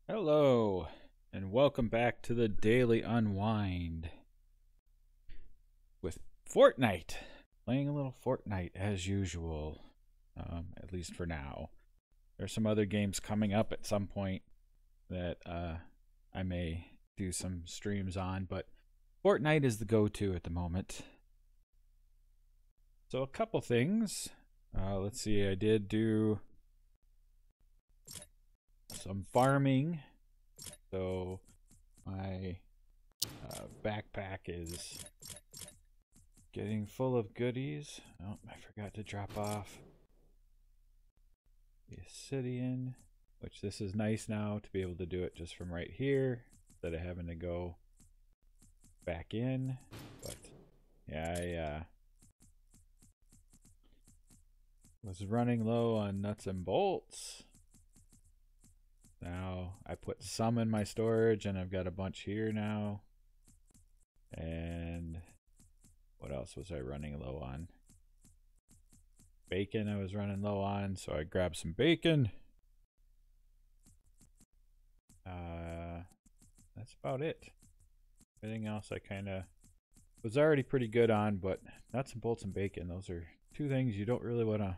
Hello, and welcome back to the Daily Unwind with Fortnite. Playing a little Fortnite as usual, at least for now. There's some other games coming up at some point that I may do some streams on, but Fortnite is the go-to at the moment. So a couple things. Let's see, I did do some farming. So my backpack is getting full of goodies. Oh, I forgot to drop off the obsidian, which this is nice now to be able to do it just from right here instead of having to go back in. But yeah, I was running low on nuts and bolts. Now I put some in my storage and I've got a bunch here now. And what else was I running low on? Bacon I was running low on, so I grabbed some bacon. That's about it. Everything else I kind of was already pretty good on, but nuts and bolts and bacon, those are two things you don't really want to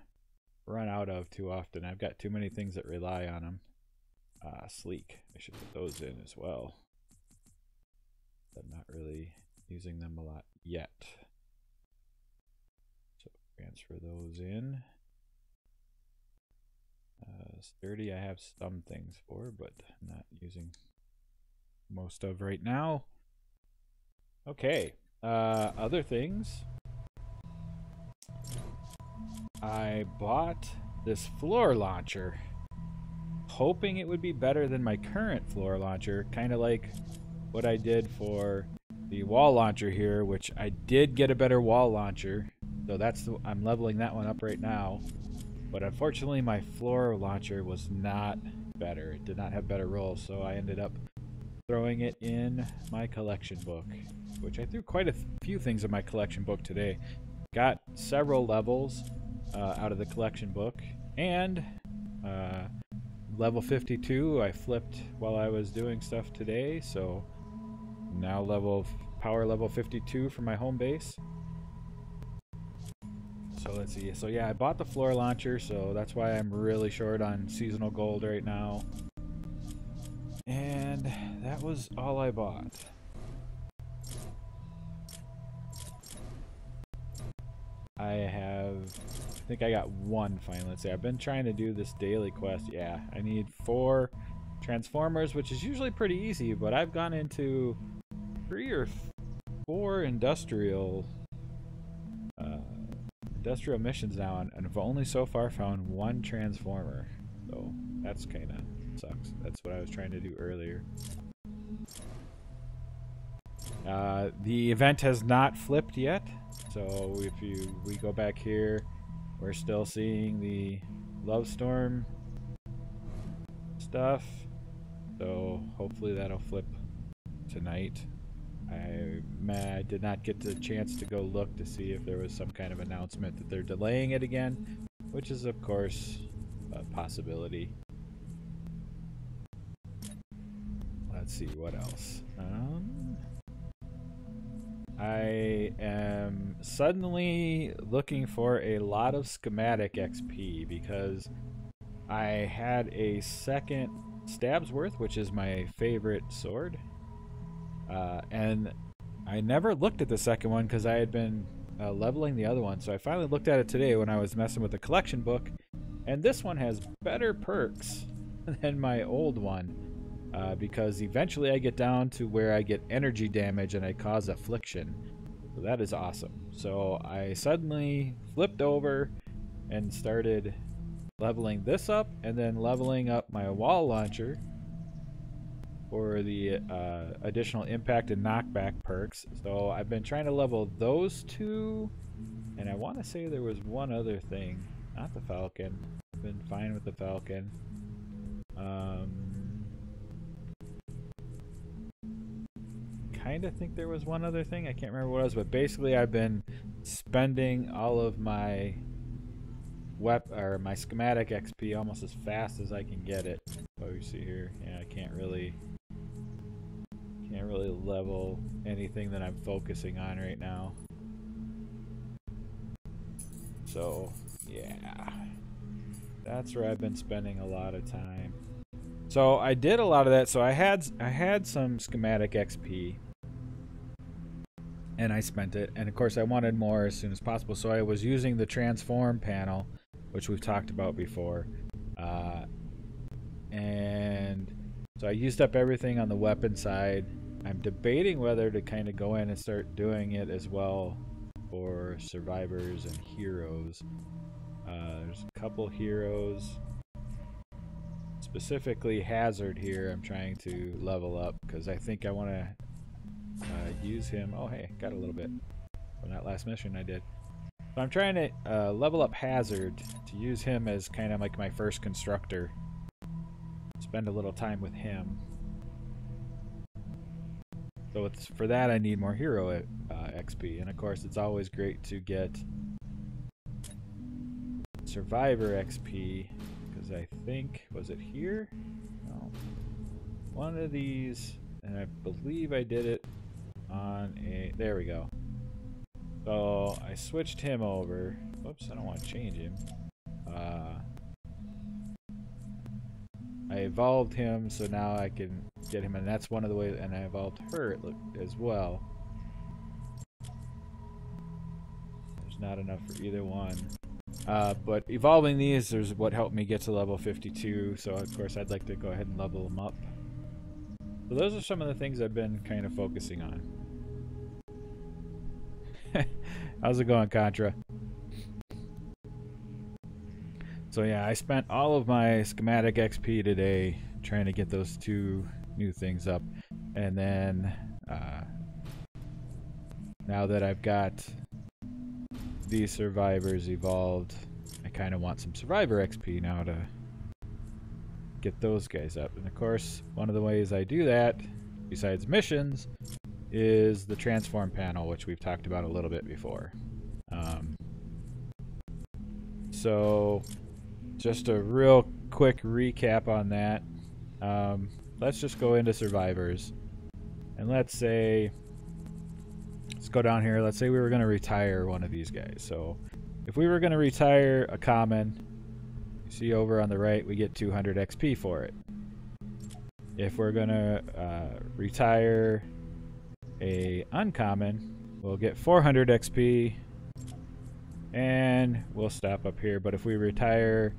run out of too often. I've got too many things that rely on them. Sleek, I should put those in as well. I'm not really using them a lot yet. So transfer those in. Sturdy I have some things for, but I'm not using most of right now. Okay, other things. I bought this floor launcher, hoping it would be better than my current floor launcher, kind of like what I did for the wall launcher here, which I did get a better wall launcher, so I'm leveling that one up right now. But unfortunately my floor launcher was not better. It did not have better rolls, so I ended up throwing it in my collection book, which I threw quite a few things in my collection book today. Got several levels out of the collection book, and level 52 I flipped while I was doing stuff today, so now power level 52 for my home base. So let's see. So yeah, I bought the floor launcher, so that's why I'm really short on seasonal gold right now. And that was all I bought. I think I got one finally. Let's see, I've been trying to do this daily quest. Yeah, I need 4 transformers, which is usually pretty easy, but I've gone into 3 or 4 industrial missions now, and I've only so far found 1 transformer. So that's kind of sucks. That's what I was trying to do earlier. The event has not flipped yet, so if we go back here, we're still seeing the Love Storm stuff, so hopefully that'll flip tonight. I did not get the chance to go look to see if there was some kind of announcement that they're delaying it again, which is of course a possibility. Let's see what else. I am suddenly looking for a lot of schematic XP because I had a second Stabsworth, which is my favorite sword, and I never looked at the second one because I had been leveling the other one. So I finally looked at it today when I was messing with the collection book, and this one has better perks than my old one. Because eventually I get down to where I get energy damage and I cause affliction. So that is awesome. So I suddenly flipped over and started leveling this up, and then leveling up my wall launcher for the additional impact and knockback perks. So I've been trying to level those 2, and I want to say there was one other thing. Not the Falcon. I've been fine with the Falcon. Kind of think there was one other thing. I can't remember what it was, but basically I've been spending all of my my schematic XP almost as fast as I can get it. So we see here? Yeah, I can't really level anything that I'm focusing on right now. So yeah, that's where I've been spending a lot of time. So I did a lot of that. So I had some schematic XP, and I spent it. And of course, I wanted more as soon as possible. So I was using the transform panel, which we've talked about before, and so I used up everything on the weapon side. I'm debating whether to kind of go in and start doing it as well for survivors and heroes. There's a couple heroes, specifically Hazard here. I'm trying to level up because I think I want to use him. Oh hey, got a little bit from that last mission I did. So I'm trying to level up Hazard to use him as kind of like my first constructor. Spend a little time with him. So for that I need more hero XP, and of course it's always great to get survivor XP, because I think, was it here? No. One of these, and I believe I did it on a, there we go. So I switched him over. Whoops, I don't want to change him. I evolved him, so now I can get him, and that's one of the ways, and I evolved her as well. There's not enough for either one. But evolving these is what helped me get to level 52, so of course I'd like to go ahead and level them up. So those are some of the things I've been kind of focusing on. How's it going, Contra? So yeah, I spent all of my schematic XP today trying to get those two new things up. And then now that I've got these survivors evolved, I kind of want some survivor XP now to get those guys up. And of course, one of the ways I do that, besides missions, is the transform panel, which we've talked about a little bit before. So just a real quick recap on that. Let's just go into survivors, and let's go down here. Let's say we were going to retire one of these guys. So if we were going to retire a common, you see over on the right we get 200 XP for it. If we're going to retire a uncommon, we'll get 400 XP, and we'll stop up here. But if we retire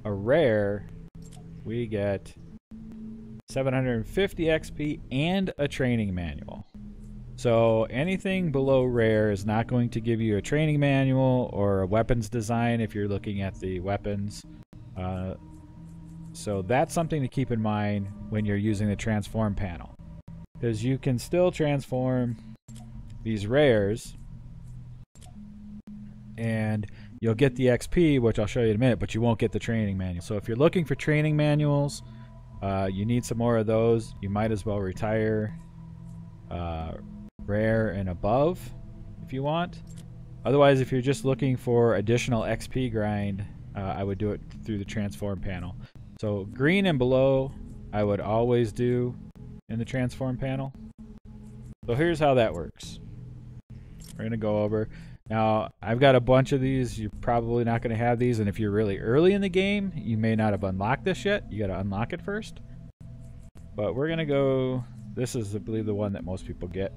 a rare, we get 750 XP and a training manual. So anything below rare is not going to give you a training manual or a weapons design if you're looking at the weapons. So that's something to keep in mind when you're using the transform panel, because you can still transform these rares and you'll get the XP, which I'll show you in a minute, but you won't get the training manual. So if you're looking for training manuals, you need some more of those. You might as well retire rare and above if you want. Otherwise, if you're just looking for additional XP grind, I would do it through the transform panel. So green and below I would always do in the transform panel. So here's how that works. We're going to go over. Now, I've got a bunch of these. You're probably not going to have these, and if you're really early in the game, you may not have unlocked this yet. You got to unlock it first. But we're going to go, this is, I believe, the one that most people get.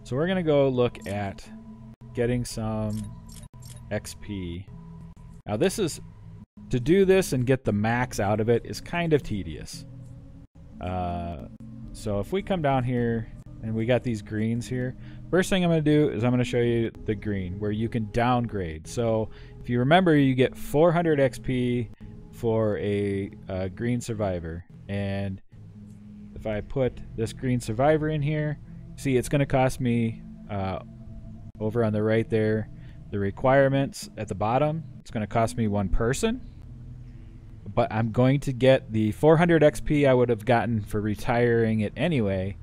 So we're going to go look at getting some XP. Now, this is, to do this and get the max out of it is kind of tedious. So if we come down here, and we got these greens here. First thing I'm going to do is I'm going to show you the green where you can downgrade. So if you remember, you get 400 XP for a green survivor. And if I put this green survivor in here, see it's going to cost me over on the right there, the requirements at the bottom, it's going to cost me one person. But I'm going to get the 400 XP I would have gotten for retiring it anyway.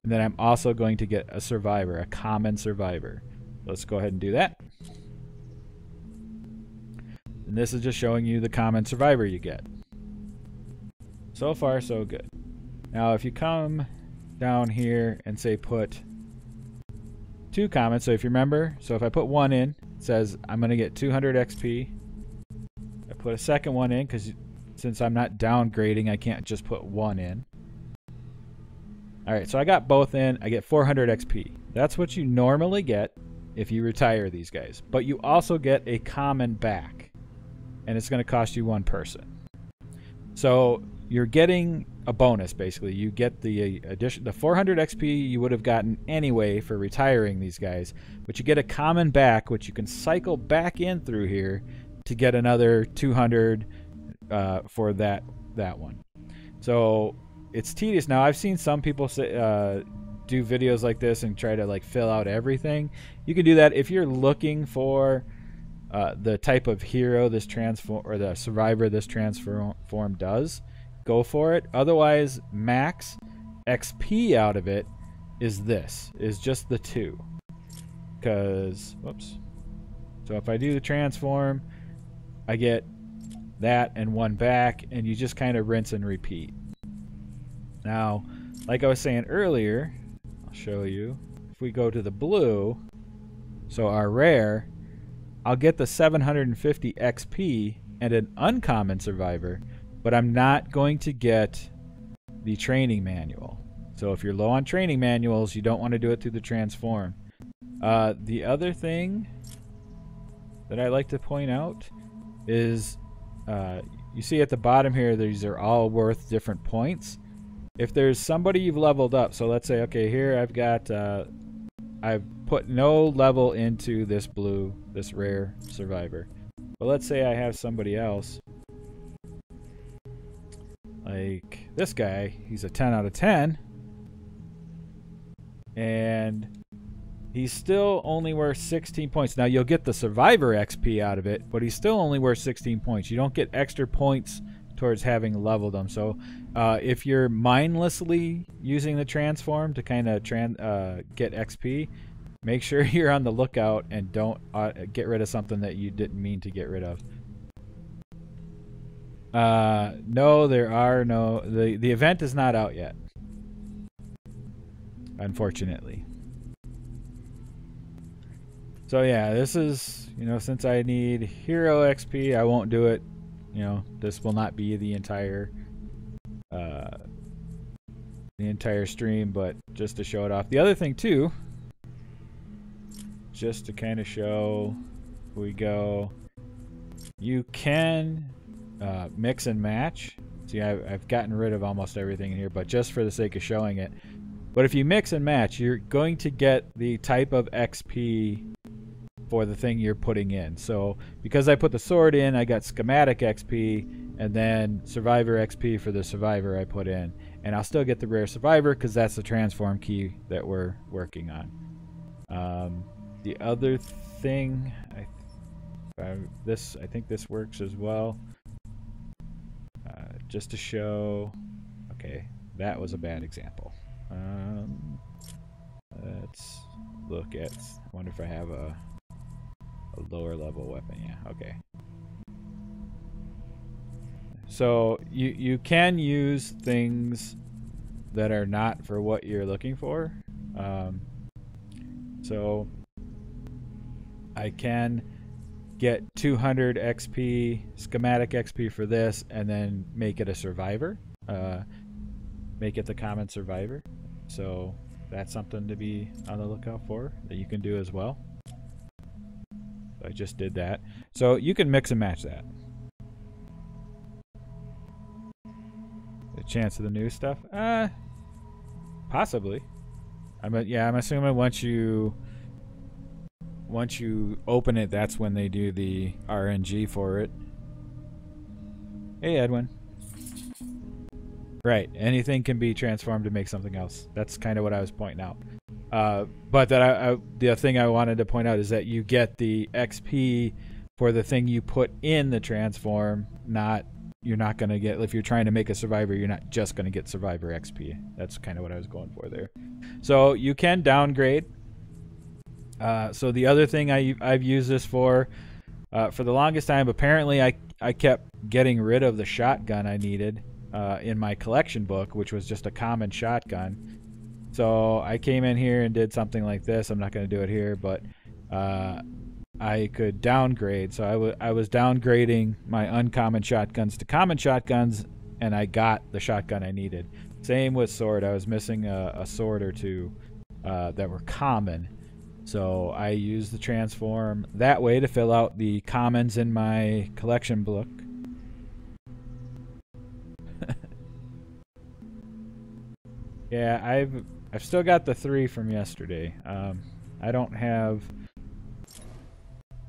And then I'm also going to get a survivor, a common survivor. Let's go ahead and do that. And this is just showing you the common survivor you get. So far, so good. Now, if you come down here and say put 2 comments, so if you remember, so if I put 1 in, it says I'm going to get 200 XP. I put a second one in because since I'm not downgrading, I can't just put 1 in. Alright, so I got both in. I get 400 XP. That's what you normally get if you retire these guys. But you also get a common back. And it's going to cost you 1 person. So you're getting a bonus, basically. You get the addition, the 400 XP you would have gotten anyway for retiring these guys. But you get a common back, which you can cycle back in through here to get another 200 for that one. So it's tedious. Now, I've seen some people say, do videos like this and try to like fill out everything. You can do that if you're looking for the type of hero this transform or the survivor this transform does. Go for it. Otherwise, max XP out of it is just the 2. Because, whoops. So if I do the transform, I get that and 1 back, and you just kind of rinse and repeat. Now, like I was saying earlier, I'll show you. If we go to the blue, so our rare, I'll get the 750 XP and an uncommon survivor, but I'm not going to get the training manual. So if you're low on training manuals, you don't want to do it through the transform. The other thing that I like to point out is you see at the bottom here, these are all worth different points. If there's somebody you've leveled up, so let's say, okay, here I've got, I've put no level into this rare survivor. But let's say I have somebody else, like this guy, he's a 10 out of 10, and he's still only worth 16 points. Now, you'll get the survivor XP out of it, but he's still only worth 16 points. You don't get extra points towards having leveled them. So if you're mindlessly using the transform to kind of get XP, make sure you're on the lookout and don't get rid of something that you didn't mean to get rid of. No, there are no... The event is not out yet, unfortunately. So yeah, this is, since I need hero XP, I won't do it. This will not be the entire stream, but just to show it off. The other thing too, just to kind of show, we go, you can mix and match. See, I've gotten rid of almost everything in here, but just for the sake of showing it. But if you mix and match, you're going to get the type of XP for the thing you're putting in. So because I put the sword in, I got schematic XP and then survivor XP for the survivor I put in. And I'll still get the rare survivor because that's the transform key that we're working on. The other thing, I think this works as well. Just to show, okay, that was a bad example. Let's look at, I wonder if I have a lower level weapon. Yeah, okay. So you can use things that are not for what you're looking for. So I can get 200 XP, schematic XP for this, and then make it a survivor. Make it the common survivor. So that's something to be on the lookout for that you can do as well. I just did that. So you can mix and match that. The chance of the new stuff? Possibly. I'm assuming once you open it, that's when they do the RNG for it. Hey, Edwin. Right, anything can be transformed to make something else. That's kind of what I was pointing out. But that the thing I wanted to point out is that you get the XP for the thing you put in the transform. You're not going to get, if you're trying to make a survivor, you're not just going to get survivor XP. That's kind of what I was going for there. So you can downgrade. So the other thing I've used this for the longest time, apparently I kept getting rid of the shotgun I needed. in my collection book, which was just a common shotgun. So I came in here and did something like this. I'm not going to do it here, but I could downgrade. So I was downgrading my uncommon shotguns to common shotguns, and I got the shotgun I needed. Same with sword. I was missing a sword or two that were common. So I used the transform that way to fill out the commons in my collection book. Yeah, I've still got the 3 from yesterday. I don't have...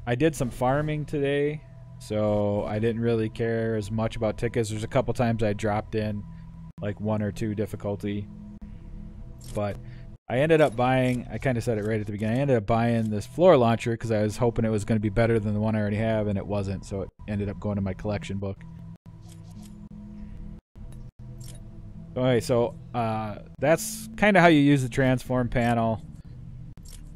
I did some farming today, so I didn't really care as much about tickets. There's a couple times I dropped in like 1 or 2 difficulty, but I ended up buying, I kind of said it right at the beginning, I ended up buying this floor launcher because I was hoping it was going to be better than the one I already have, and it wasn't, so it ended up going to my collection book. Okay, so that's kind of how you use the transform panel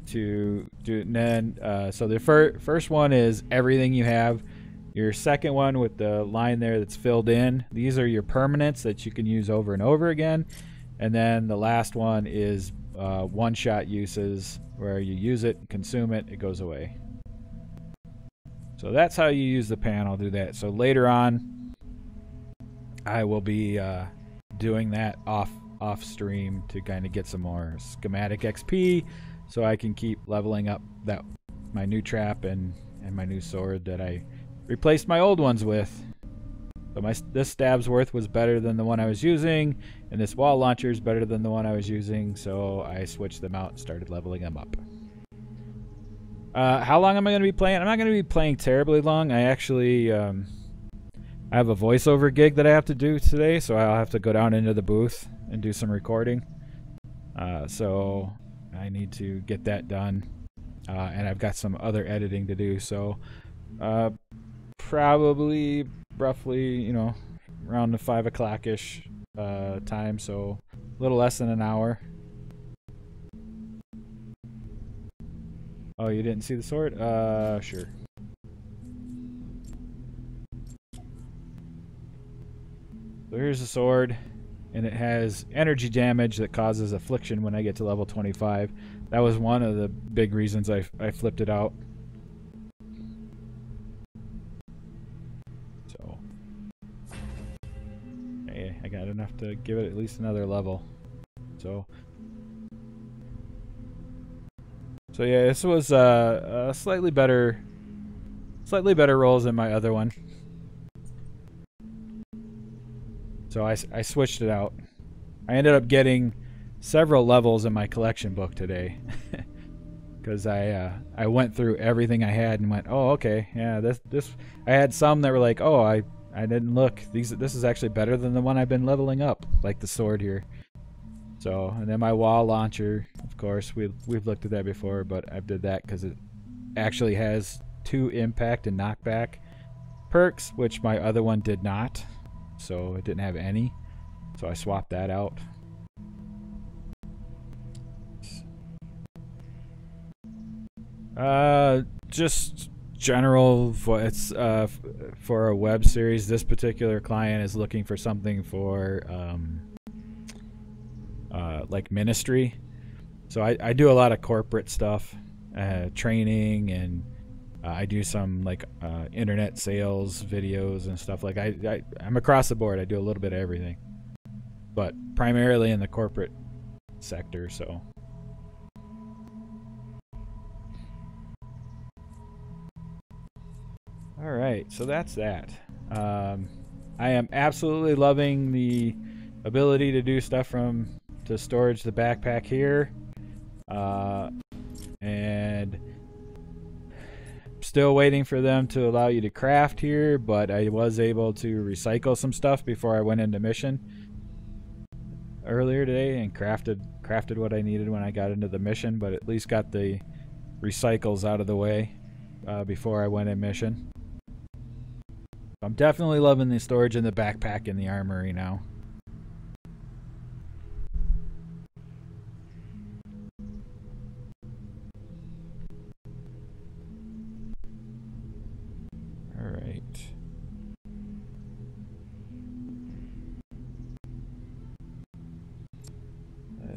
to do it. And then, so the first one is everything you have. Your second one with the line there that's filled in, these are your permanents that you can use over and over again. And then the last one is one-shot uses, where you use it, consume it, it goes away. So that's how you use the panel, do that. So later on, I will be doing that off stream to kind of get some more schematic XP, so I can keep leveling up my new trap and my new sword that I replaced my old ones with. So this stab's worth was better than the one I was using, and this wall launcher is better than the one I was using, so I switched them out and started leveling them up. How long am I going to be playing? I'm not going to be playing terribly long. I actually I have a voiceover gig that I have to do today, so I'll have to go down into the booth and do some recording. So I need to get that done, and I've got some other editing to do. So probably roughly, you know, around the 5 o'clock-ish time, so a little less than an hour. Oh, you didn't see the sword? Sure. So here's the sword, and it has energy damage that causes affliction when I get to level 25. That was one of the big reasons I flipped it out. So, hey, I got enough to give it at least another level. So yeah, this was a slightly better rolls than my other one. So I switched it out. I ended up getting several levels in my collection book today because I went through everything I had and went, oh, okay, yeah, this I had some that were like, oh, I didn't look, this is actually better than the one I've been leveling up, like the sword here. So, and then my wall launcher, of course, we've looked at that before, but I did that because it actually has 2 impact and knockback perks, which my other one did not. So it didn't have any, so I swapped that out. Just general, it's for a web series. This particular client is looking for something for like ministry. So I do a lot of corporate stuff, training, and I do some like internet sales videos and stuff. Like I'm across the board. I do a little bit of everything, but primarily in the corporate sector. So all right, so that's that. I am absolutely loving the ability to do stuff to storage the backpack here, and still waiting for them to allow you to craft here, but I was able to recycle some stuff before I went into mission earlier today and crafted what I needed when I got into the mission, but at least got the recycles out of the way before I went in mission. I'm definitely loving the storage in the backpack in the armory now.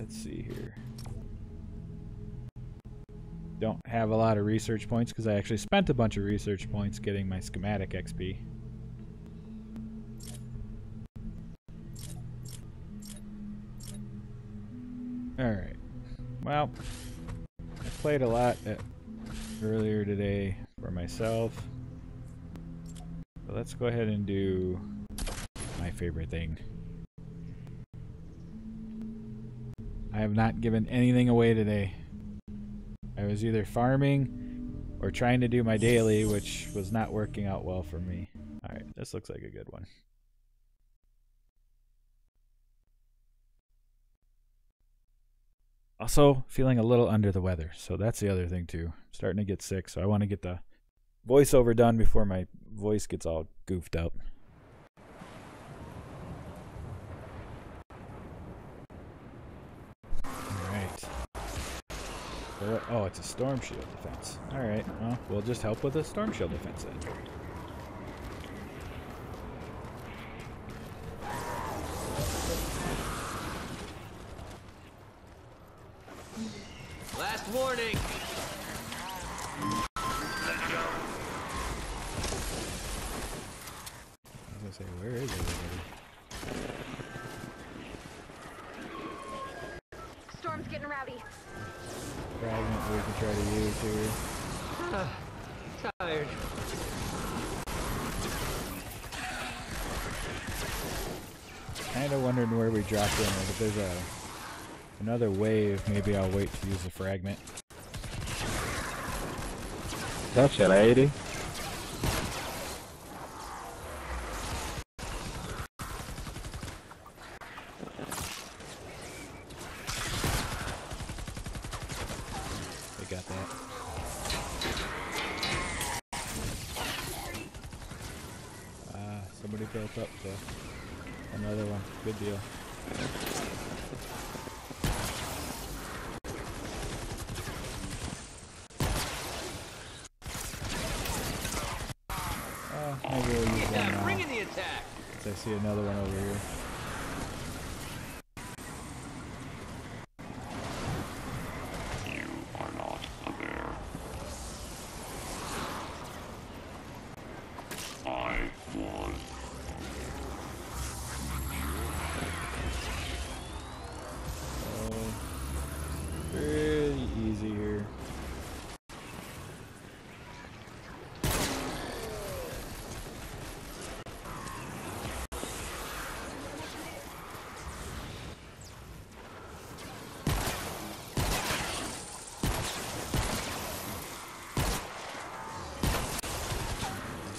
let's see here. Don't have a lot of research points because I actually spent a bunch of research points getting my schematic XP. Alright. Well, I played a lot earlier today for myself. So let's go ahead and do my favorite thing. I have not given anything away today. I was either farming or trying to do my daily, which was not working out well for me. Alright, this looks like a good one. Also, feeling a little under the weather, so that's the other thing too. I'm starting to get sick, so I want to get the voiceover done before my voice gets all goofed up. Alright. Oh, it's a storm shield defense. Alright, well, we'll just help with a storm shield defense then. Last warning! I was gonna say, where is everybody? Storm's getting rowdy. Fragment we can try to use here. Tired. Kinda wondering where we dropped in. If there's another wave, maybe I'll wait to use the fragment. That's a lady. They got that. Somebody built up another one. Good deal. Maybe we'll use one now. Bring in the attack. I see another one over here. You are not the bear. I was. Pretty easy here.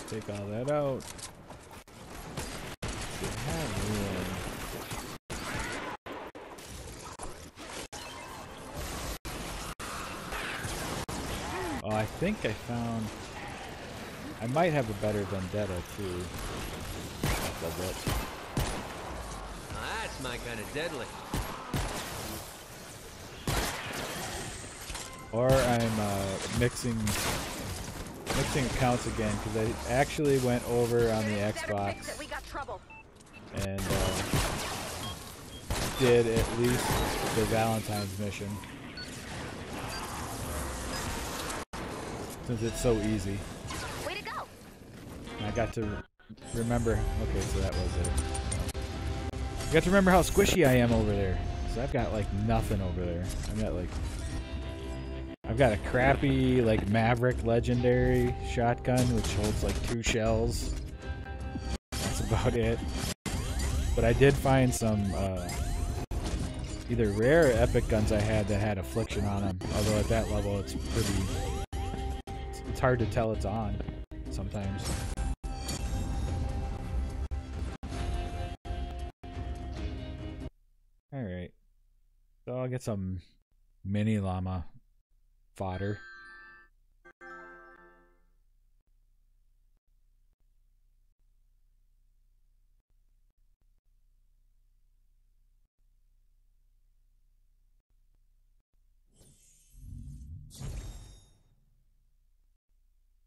Take all that out. Oh, I think I found... I might have a better vendetta too. Now that's my kind of deadly. Or I'm mixing accounts again because I actually went over on the Xbox and did at least the Valentine's mission since it's so easy. Way to go! And I got to remember. Okay, so that was it. I got to remember how squishy I am over there. So I've got like nothing over there. I've got a crappy, like, Maverick Legendary shotgun, which holds, like, 2 shells. That's about it. But I did find some, either rare or epic guns I had that had Affliction on them. Although at that level, it's pretty... It's hard to tell it's on, sometimes. Alright. So I'll get some mini llama fodder.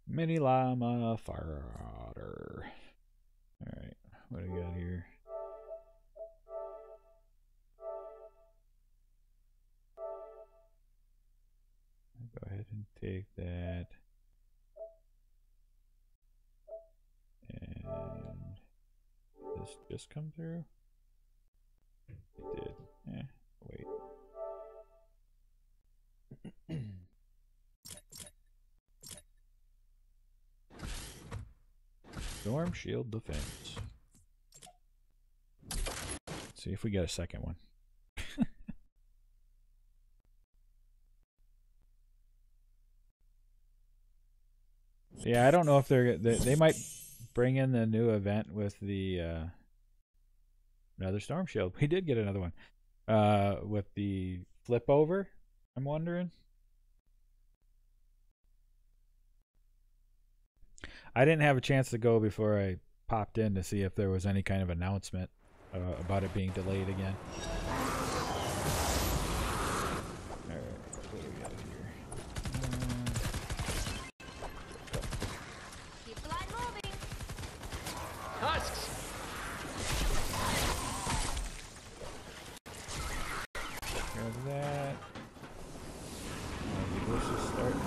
Mini llama fodder. Alright, what do we got here? this just come through? It did. Wait. Storm Shield Defense. Let's see if we get a second one. Yeah, I don't know if they might bring in the new event with the another Storm Shield. We did get another one with the flip over. I'm wondering. I didn't have a chance to go before I popped in to see if there was any kind of announcement about it being delayed again. Alright, what do we got here? Keep the line moving. Husks! Grab that. This is starting.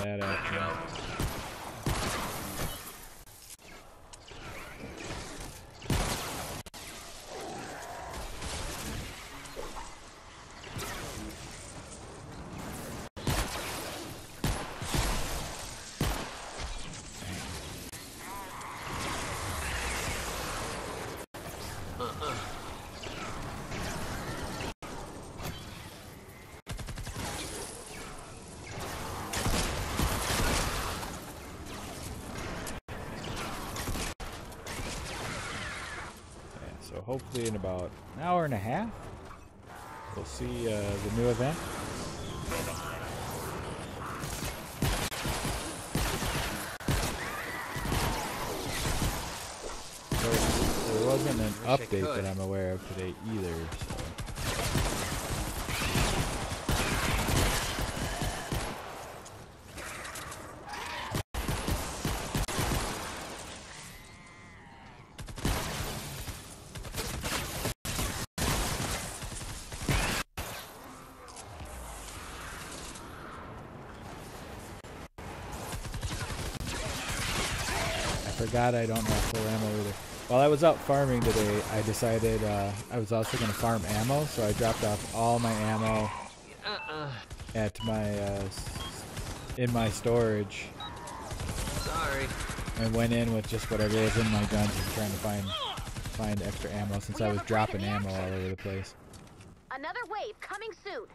That action. So hopefully in about an hour and a half, we'll see the new event. So there wasn't an update that I'm aware of today either. So. Forgot I don't have full ammo either. While I was out farming today, I decided I was also going to farm ammo, so I dropped off all my ammo at my in my storage. Sorry. And went in with just whatever was in my guns and trying to find extra ammo since I was dropping ammo all over the place. Another wave coming soon.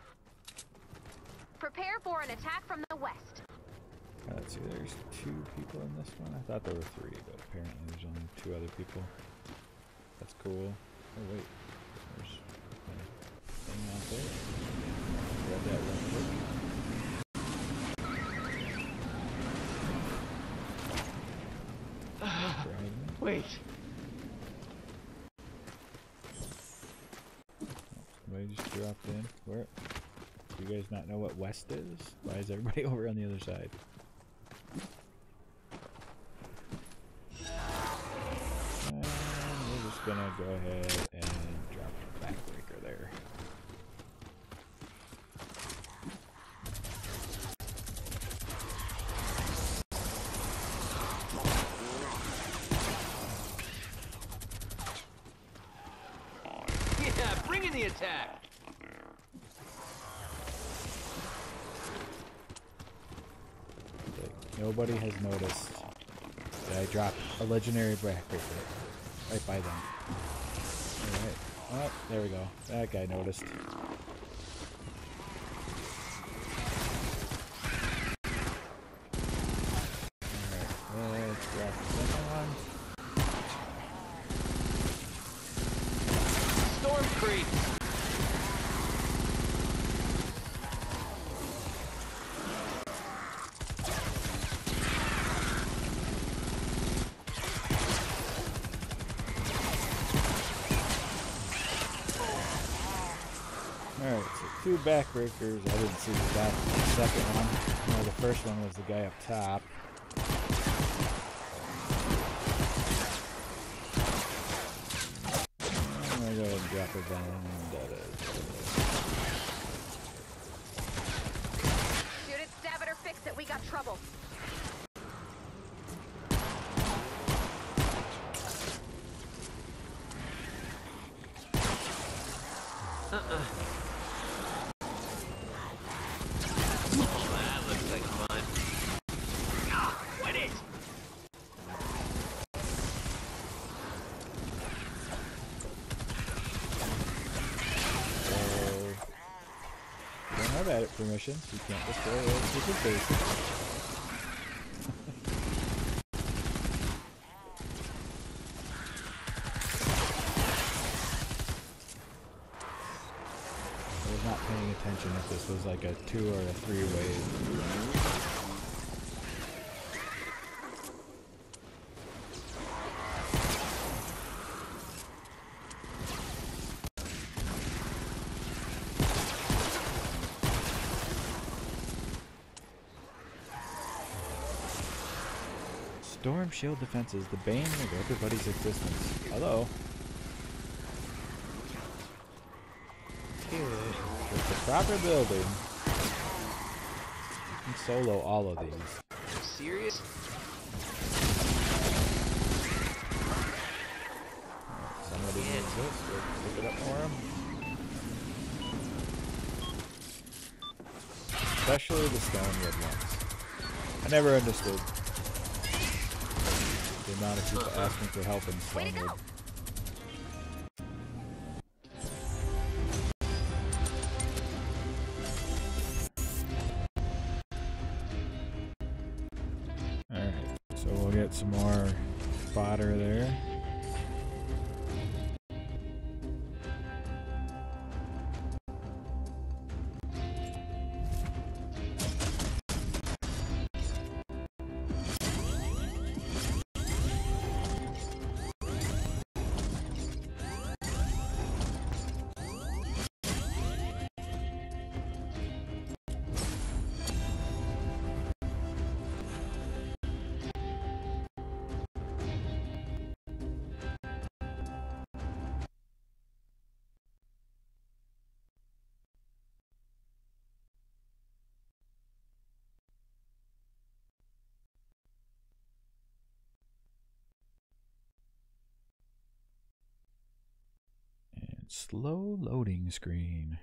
Prepare for an attack from the west. Let's see, there's 2 people in this one. I thought there were 3, but apparently there's only 2 other people. That's cool. Oh wait, there's a thing out there. Grab that real quick. Wait. Somebody just dropped in. Where? Do you guys not know what west is? Why is everybody over on the other side? And we're just gonna go ahead and drop the backbreaker there. Yeah, bring in the attack. Nobody has noticed that I dropped a legendary backbreaker right by them. Alright. Oh, there we go. That guy noticed. Alright, let's drop the second one. Storm creep. Alright, so 2 backbreakers. I didn't see the second one. No, the first one was the guy up top. I'm gonna go ahead and drop it down. Shoot it, stab it, or fix it. We got trouble. have edit permissions. You can't destroy old secret bases. I was not paying attention if this was like a 2 or a 3 wave. Storm shield defenses, the bane of everybody's existence. Hello. With the proper building, you can solo all of these. Serious? Somebody needs this. We'll pick it up for him. Especially the stonewood ones. I never understood the amount of people asking for help in stonewood. Alright, so we'll get some more fodder there. Slow loading screen.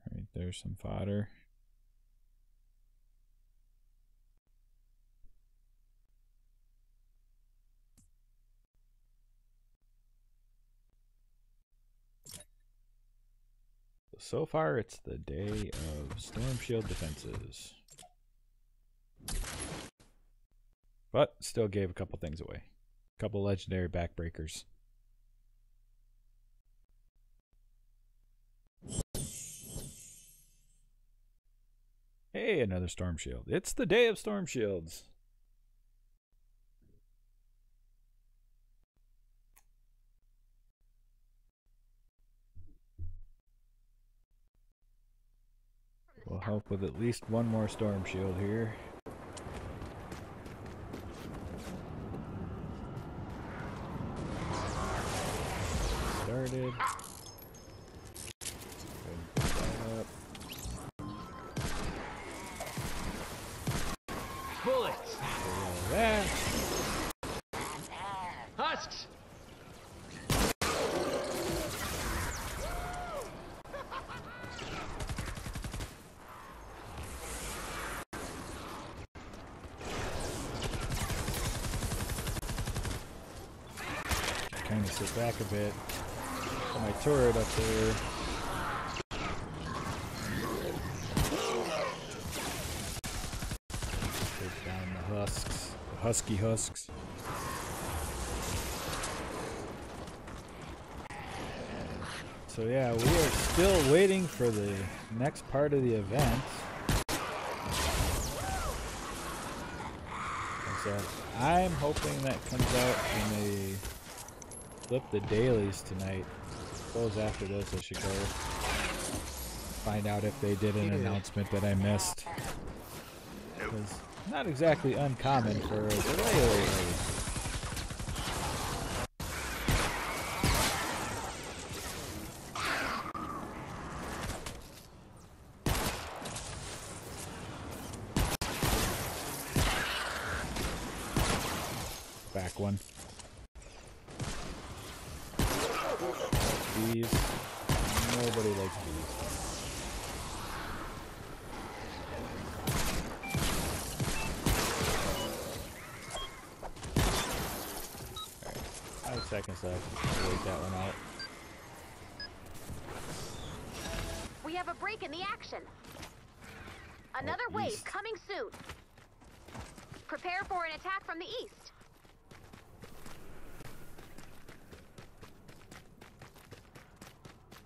Alright, there's some fodder. So far, it's the day of storm shield defenses. But still gave a couple things away. A couple legendary backbreakers. Hey, another storm shield. It's the day of storm shields. We'll help with at least one more storm shield here. Started. Bullets! That. Husks! Kind of sit back a bit. Put my turret up there. Take down the husks. The husky husks. So yeah, we are still waiting for the next part of the event. So I'm hoping that comes out when they flip the dailies tonight. I suppose after this I should go find out if they did an announcement that I missed. It's not exactly uncommon for a delay lately. Back one. Bees. Nobody likes bees. seconds left. Wait that one out. We have a break in the action. Another wave east. coming soon. Prepare for an attack from the east.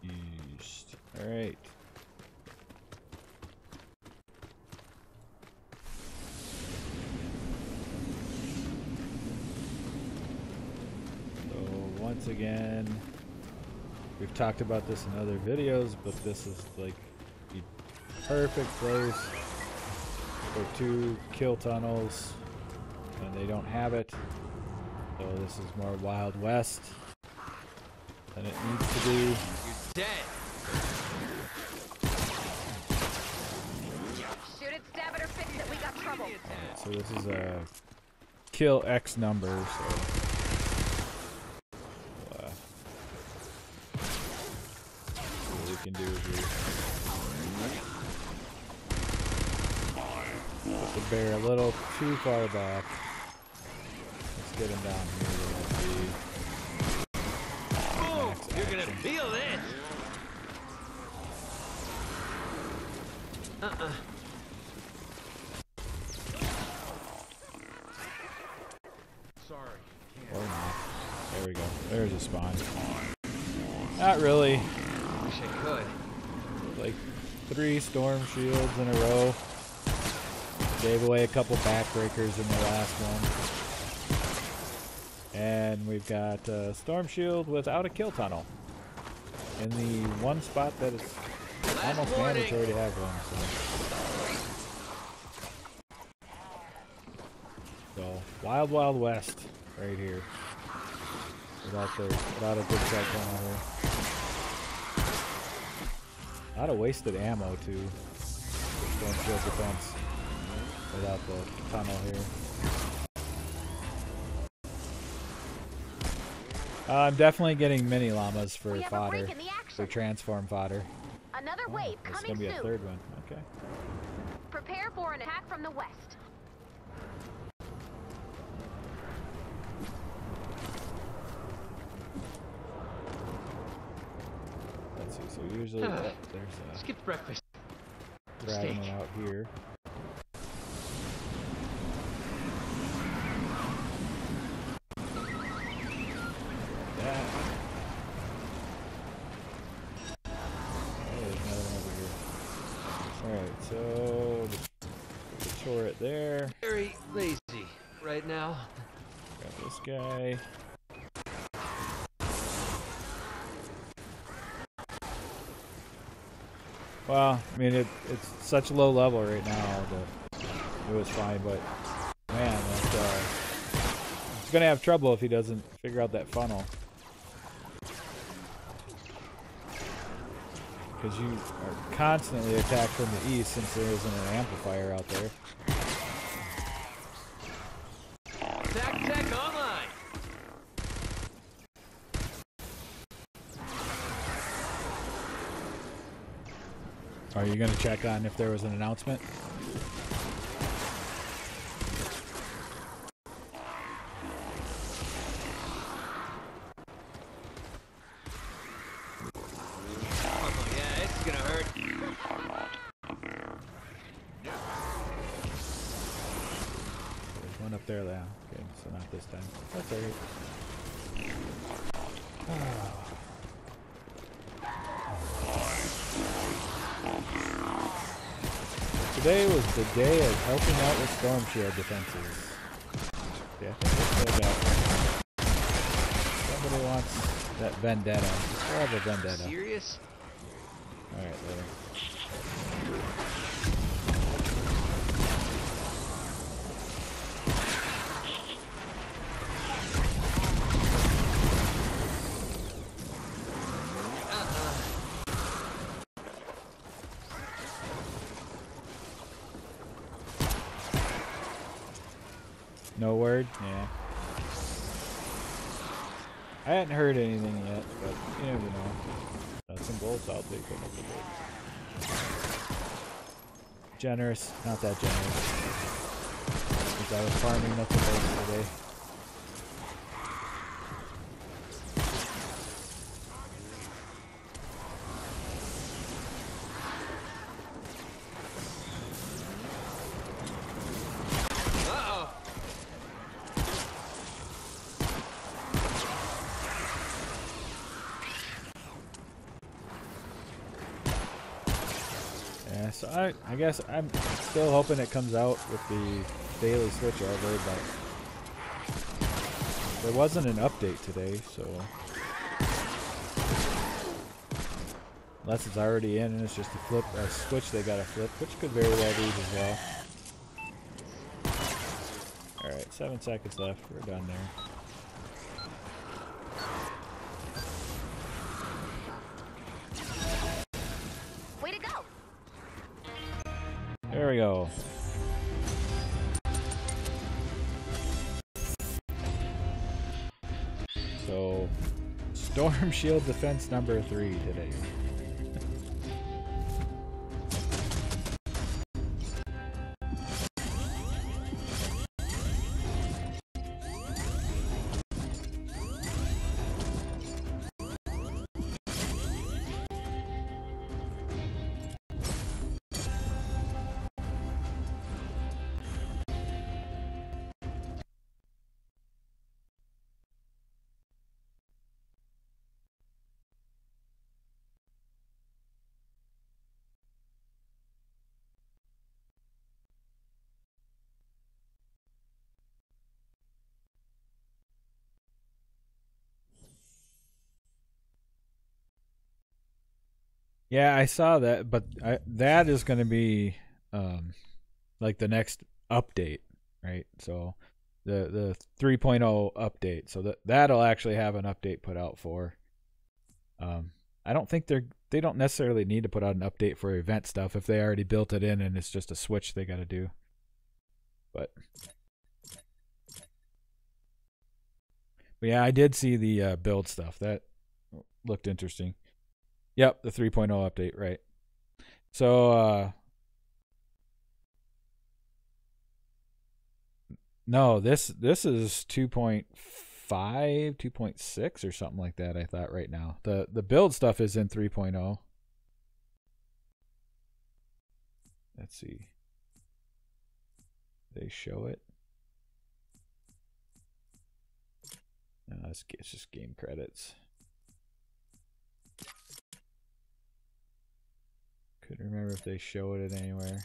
East. Alright. So once again, we've talked about this in other videos, but this is like the perfect place for 2 kill tunnels, and they don't have it. So this is more Wild West than it needs to be. You're dead. Shoot it, stab it, or fix it. We got trouble. So this is a kill X number, so what we can do here. Put the bear a little too far back. Let's get him down here. Boom! Max You're gonna action. feel this. Or not. There we go. There's a spawn. Not really. Wish I could. Like 3 storm shields in a row. Gave away a couple backbreakers in the last one. And we've got a storm shield without a kill tunnel. In the one spot that it's almost warning. mandatory to have one. So Wild Wild West right here. Without a good shot going here. A lot of wasted ammo too. For storm shield defense. Without the tunnel here. I'm definitely getting mini llamas for We have a fodder. break in the For action. transform fodder. Another wave There's coming gonna be a soon. 3rd one. Okay. Prepare for an attack from the west. Let's see. So usually there's Skip breakfast. a dragon Mistake. out here. Yeah. Oh, there's another one over here. Alright, so the turret there. Very lazy right now. Got this guy. Well, I mean, it's such a low level right now that it was fine, but man, he's gonna have trouble if he doesn't figure out that funnel. Because you are constantly attacked from the east since there isn't an amplifier out there. Tech online. Are you gonna check on if there was an announcement? Oh yeah, it's gonna hurt. You are not a bear. There's one up there now. Okay, so not this time. That's alright. Today was the day of helping out with storm shield defenses. Yeah, I think we'll still got somebody wants that vendetta. Let's grab a vendetta. Serious? Alright, later. No word? Yeah. I hadn't heard anything yet, but you never know. Nuts and bolts, I'll take them. Generous, not that generous. Because I was farming nuts and bolts today. Yeah, so I guess I'm still hoping it comes out with the daily switchover, but there wasn't an update today, so unless it's already in and it's just a switch they gotta flip, which could very well be as well. Alright, 7 seconds left. We're done there. Way to go! There we go. So, Storm Shield Defense number 3 today. Yeah, I saw that, but that is going to be like the next update, right? So the 3.0 update. So that'll actually have an update put out for. I don't think they don't necessarily need to put out an update for event stuff if they already built it in and it's just a switch they got to do. But yeah, I did see the build stuff. That looked interesting. Yep, the 3.0 update, right. So, no, this is 2.5, 2.6 or something like that, I thought right now. The build stuff is in 3.0. Let's see. They show it. No, it's just game credits. Couldn't remember if they showed it anywhere.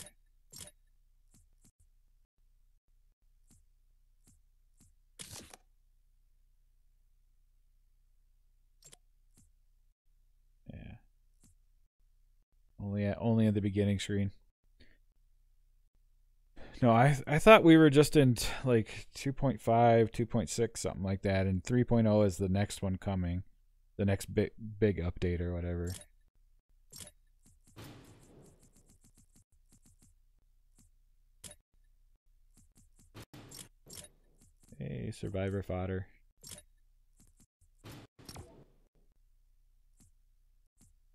Yeah. Only at the beginning screen. No, I thought we were just in like 2.5, 2.6, something like that, and 3.0 is the next one coming. The next big update or whatever. Hey, survivor fodder.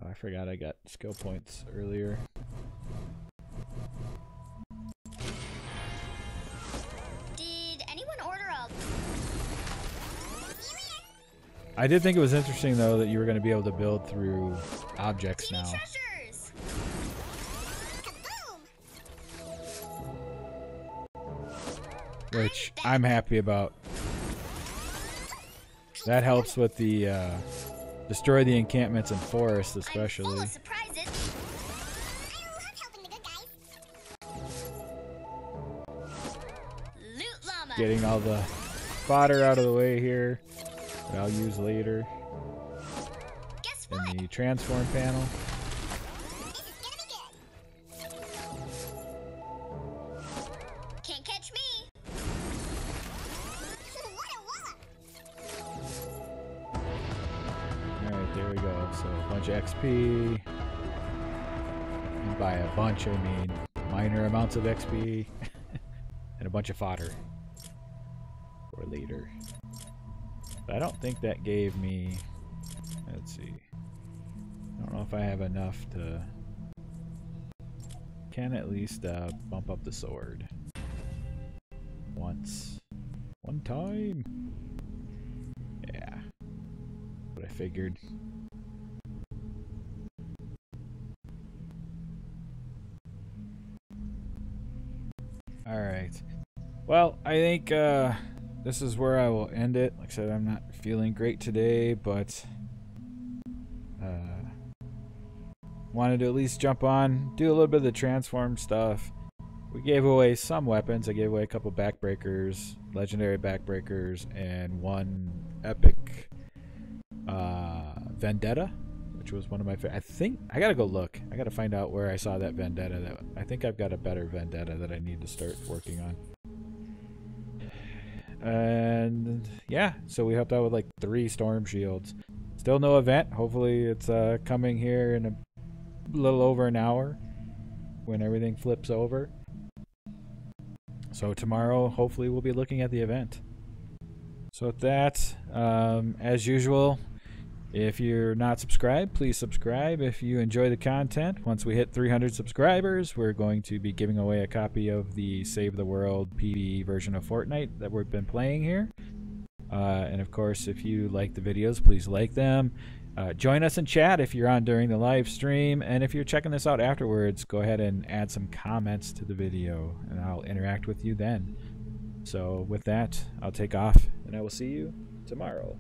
Oh, I forgot I got skill points earlier. Did anyone order a... I did think it was interesting though that you were going to be able to build through objects now. treasures? Which I'm happy about. That helps with the destroy the encampments and forests especially. Getting all the fodder out of the way here that I'll use later. In the transform panel. Can't catch me. Alright, there we go. So a bunch of XP. And by a bunch, I mean minor amounts of XP. And a bunch of fodder. For later. But I don't think that gave me... Let's see. I don't know if I have enough to... Can at least bump up the sword. Once. One time! Yeah. What I figured. Alright. Well, I think this is where I will end it. Like I said, I'm not feeling great today, but wanted to at least jump on, do a little bit of the transform stuff. We gave away some weapons. I gave away a couple backbreakers, legendary backbreakers, and one epic vendetta, which was one of my favorite. I think I gotta go look. I gotta find out where I saw that vendetta. That I think I've got a better vendetta that I need to start working on. And yeah, so we helped out with like 3 storm shields. Still no event. Hopefully it's coming here in a little over an hour when everything flips over. So tomorrow, hopefully, we'll be looking at the event. So with that, as usual, if you're not subscribed, please subscribe. If you enjoy the content, once we hit 300 subscribers, we're going to be giving away a copy of the Save the World PVE version of Fortnite that we've been playing here. And of course, if you like the videos, please like them. Join us in chat if you're on during the live stream, and if you're checking this out afterwards, go ahead and add some comments to the video and I'll interact with you then. So with that, I'll take off and I will see you tomorrow.